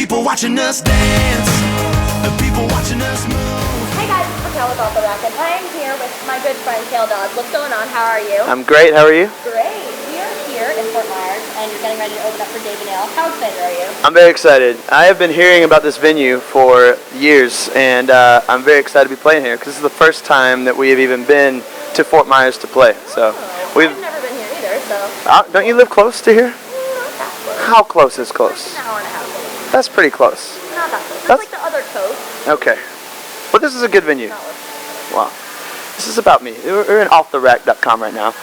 people watching us dance, the people watching us move. Hey guys, it's Cale Dodds with Racq, and I'm here with my good friend Cale Dodds. What's going on? How are you? I'm great. How are you? Great. We are here in Fort Myers, and you're getting ready to open up for Dave and Nail. How excited are you? I'm very excited. I have been hearing about this venue for years, and I'm very excited to be playing here because this is the first time that we have even been to Fort Myers to play. So I've never been here either. So. Don't you live close to here? Not that close. How close is close? Like an hour and a half. That's pretty close. Not that close. That's like the other coast. Okay. But this is a good venue. Wow. This is about me. We're in OffTheRacq.com right now.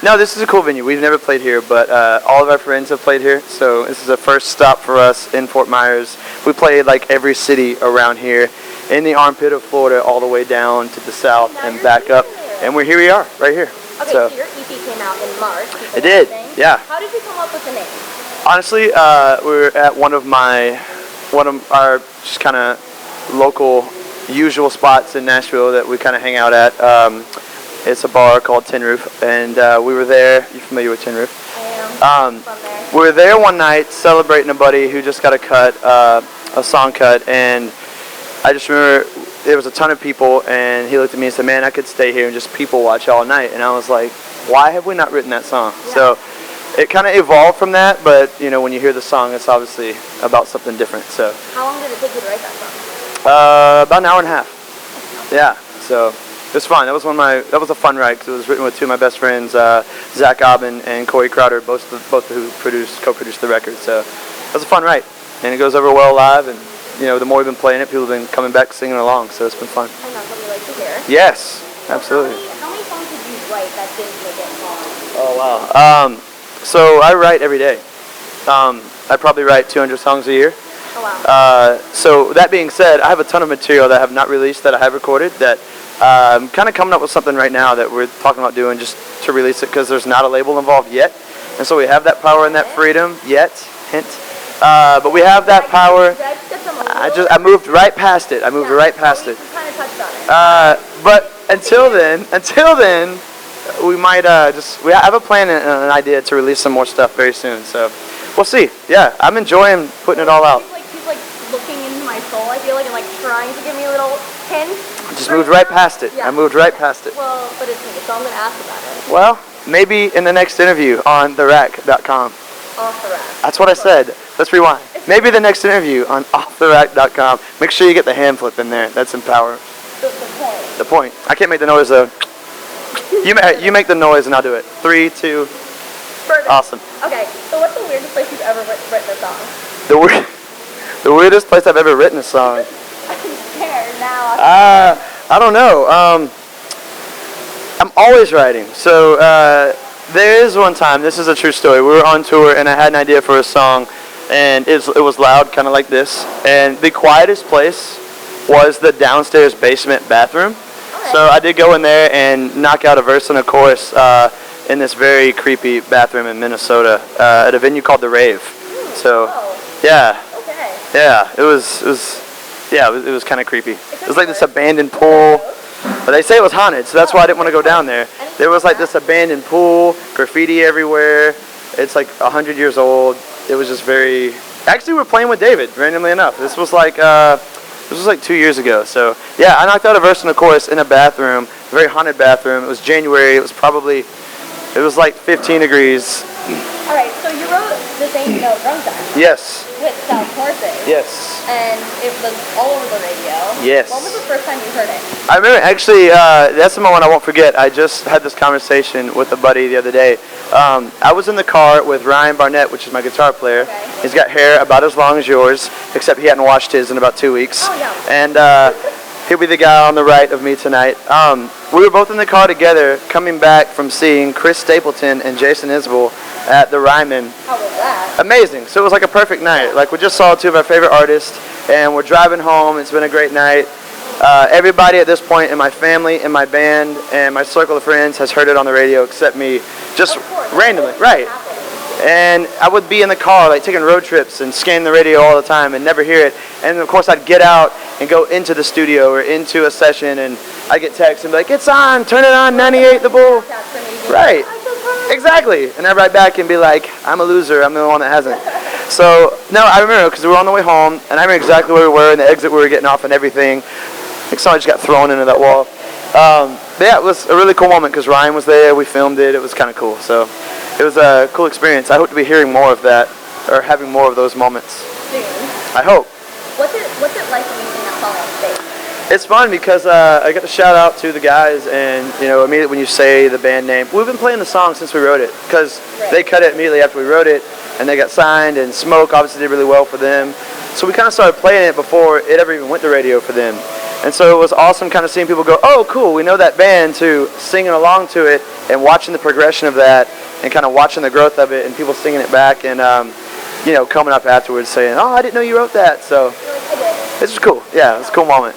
No, this is a cool venue. We've never played here, but all of our friends have played here. So this is a first stop for us in Fort Myers. We played like every city around here, in the armpit of Florida, all the way down to the south and back up. And here we are, right here. Okay, so your EP came out in March. It did, yeah. How did you come up with the name? Honestly, we were at one of our just kind of local usual spots in Nashville that we kind of hang out at. It's a bar called Tin Roof, and we were there. You familiar with Tin Roof? I am. From there. We were there one night celebrating a buddy who just got a song cut, and I just remember there was a ton of people, and he looked at me and said, "Man, I could stay here and just people watch all night." And I was like, "Why have we not written that song?" Yeah. So it kind of evolved from that, but you know, when you hear the song, it's obviously about something different. So. How long did it take you to write that song? About an hour and a half. Yeah, so it was fun. That was a fun write because it was written with two of my best friends, Zach Aubin and Corey Crowder, both who co-produced the record. So it was a fun write, and it goes over well live. And you know, the more we've been playing it, people have been coming back singing along. So it's been fun. And that's what we like to hear. Yes, absolutely. How many songs did you write that didn't make it long? Oh wow. So I write every day. I probably write 200 songs a year. Oh, wow. So that being said, I have a ton of material that I have not released that I have recorded that I'm kind of coming up with something right now that we're talking about doing just to release it because there's not a label involved yet. And so we have that power and that freedom yet, hint. But we have that power. I moved right past it. I moved right past it. Kind of touched on it. But until then, we might we have a plan and an idea to release some more stuff very soon. So we'll see. Yeah, I'm enjoying putting it all out. He's like looking into my soul, I feel like, and like trying to give me a little hint. I just moved right past it. Yeah. I moved right past it. Well, but it's me, so I'm going to ask about it. Well, maybe in the next interview on theracq.com. Off the Racq. That's what I said. Let's rewind. Maybe the next interview on OffTheRacq.com. Make sure you get the hand flip in there. That's in power. The point. The point. I can't make the noise though. You make the noise and I'll do it. 3, 2. Perfect. Awesome. Okay, so what's the weirdest place you've ever written a song? The weirdest place I've ever written a song. I'm scared now. I don't know. I'm always writing. So there is one time, this is a true story, we were on tour and I had an idea for a song and it was loud, kind of like this. And the quietest place was the downstairs basement bathroom. Okay. So I did go in there and knock out a verse and a chorus in this very creepy bathroom in Minnesota at a venue called The Rave. So, yeah. Okay. Yeah, it was kind of creepy. It was like this abandoned pool. But they say it was haunted, so that's why I didn't want to go down there. There was like this abandoned pool, graffiti everywhere. It's like 100 years old. It was just very... Actually, we're playing with David, randomly enough. This was like 2 years ago. So, yeah, I knocked out a verse and a chorus in a bathroom, a very haunted bathroom. It was January. It was like 15 degrees. All right, so you wrote the same note drum time. Yes. With South Horses. Yes. And it was all over the radio. Yes. When was the first time you heard it? I remember, actually, that's the moment I won't forget. I just had this conversation with a buddy the other day. I was in the car with Ryan Barnett, which is my guitar player. Okay. He's got hair about as long as yours, except he hadn't washed his in about 2 weeks. Oh, yeah. And he'll be the guy on the right of me tonight. We were both in the car together, coming back from seeing Kris Stapleton and Jason Isbell at the Ryman. How was that? Amazing. So it was like a perfect night. Like, we just saw two of our favorite artists, and we're driving home. It's been a great night. Everybody at this point in my family, in my band, and my circle of friends has heard it on the radio except me, just randomly. Right. And I would be in the car, like taking road trips and scanning the radio all the time and never hear it. And of course I'd get out and go into the studio or into a session and I'd get texts and be like, "It's on, turn it on, 98 The Bull." Right. Exactly. And I'd write back and be like, "I'm a loser, I'm the one that hasn't." So, no, I remember because we were on the way home, and I remember exactly where we were and the exit we were getting off and everything. I think somebody just got thrown into that wall. But yeah, it was a really cool moment because Ryan was there. We filmed it. It was kind of cool. So it was a cool experience. I hope to be hearing more of that or having more of those moments. Soon. I hope. What's it like when you sing that song on stage? It's fun because I got to shout out to the guys, and you know, immediately when you say the band name, we've been playing the song since we wrote it because they cut it immediately after we wrote it, and they got signed, and Smoke obviously did really well for them. So we kind of started playing it before it ever even went to radio for them. And so it was awesome kind of seeing people go, oh, cool, we know that band, to singing along to it and watching the progression of that and kind of watching the growth of it and people singing it back and, you know, coming up afterwards saying, oh, I didn't know you wrote that. So this was cool. Yeah, it was a cool moment.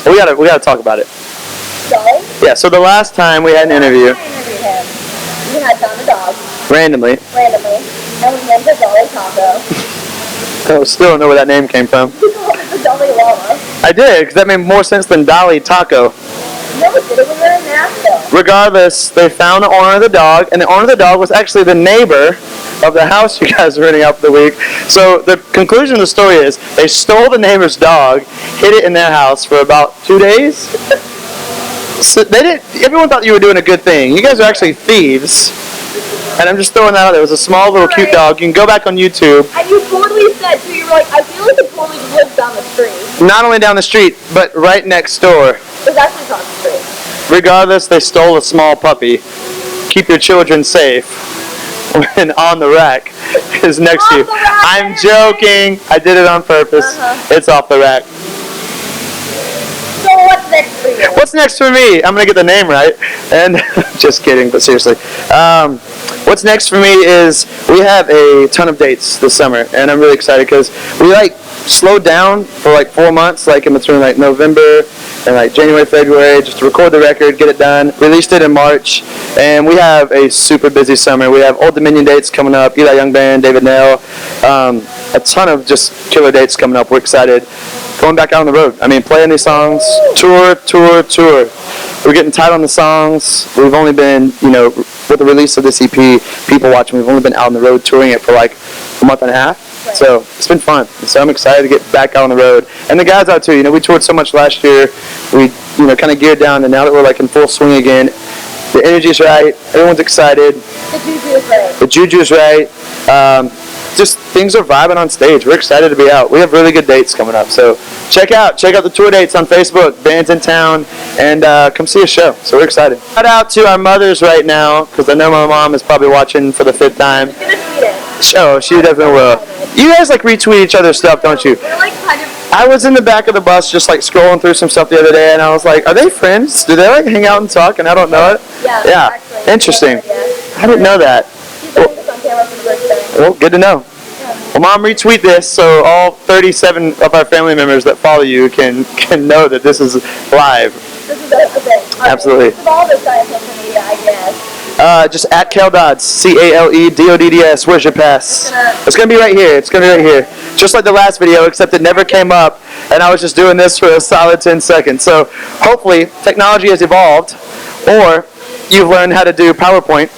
We gotta talk about it. Dolly? Yeah, so the last time we had an interview. I interviewed him. We had Don the dog. Randomly. And we named the Dolly Taco. I still don't know where that name came from. You called it the Dolly Llama. I did, because that made more sense than Dolly Taco. No, it didn't. We were in Nashville. Regardless, they found the owner of the dog, and the owner of the dog was actually the neighbor of the house you guys were renting out for the week. So the conclusion of the story is they stole the neighbor's dog, hid it in their house for about 2 days. So they didn't. Everyone thought you were doing a good thing. You guys are actually thieves. And I'm just throwing that out there. It was a small little cute dog. You can go back on YouTube. And you totally said, so you were like, I feel like it totally lives down the street. Not only down the street, but right next door. It was actually across the street. Regardless, they stole a small puppy. Keep your children safe when On the Racq is next to you. I'm joking. I did it on purpose. It's off the rack. So what's next for you? What's next for me? I'm going to get the name right. And just kidding, but seriously. What's next for me is we have a ton of dates this summer, and I'm really excited because we slowed down for 4 months, in between November and January, February, just to record the record, get it done. Released it in March, and we have a super busy summer. We have Old Dominion dates coming up, Eli Young Band, David Nail, a ton of just killer dates coming up. We're excited. Going back out on the road. I mean, playing these songs, tour. We're getting tight on the songs. We've only been, with the release of this EP, people watching, we've only been out on the road touring it for a month and a half. Right. So it's been fun. So I'm excited to get back out on the road. And the guys out too. We toured so much last year. We, kind of geared down, and now that we're in full swing again, the energy's right. Everyone's excited. The juju is right. The juju's right. Just things are vibing on stage. We're excited to be out. We have really good dates coming up. So check out the tour dates on Facebook, bands in town, and come see a show. So we're excited. Shout out to our mothers right now, because I know my mom is probably watching for the 5th time. She's gonna tweet it. Oh, she definitely will. You guys retweet each other's stuff, don't you? We're kind of. I was in the back of the bus just scrolling through some stuff the other day, and I was like, are they friends? Do they hang out and talk and I don't know it? Yeah. Actually, interesting. Yeah. I didn't know that. She's doing this on camera for the first time. Well, good to know. Well, Mom, retweet this so all 37 of our family members that follow you can know that this is live. This is a thing. Absolutely. This is all this on social media, I guess. Just at Cale Dodds, CALEDODDS. Where's your pass? It's gonna be right here. It's gonna be right here. Just like the last video, except it never came up, and I was just doing this for a solid 10 seconds. So hopefully, technology has evolved, or you've learned how to do PowerPoint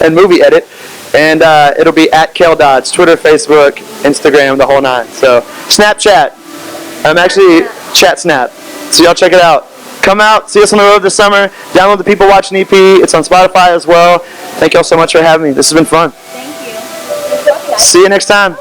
and movie edit. And it'll be at Cale Dodds, Twitter, Facebook, Instagram, the whole 9. So Snapchat. I'm actually Chat Snap. So y'all check it out. Come out, see us on the road this summer. Download the People Watching EP. It's on Spotify as well. Thank y'all so much for having me. This has been fun. Thank you. See you next time.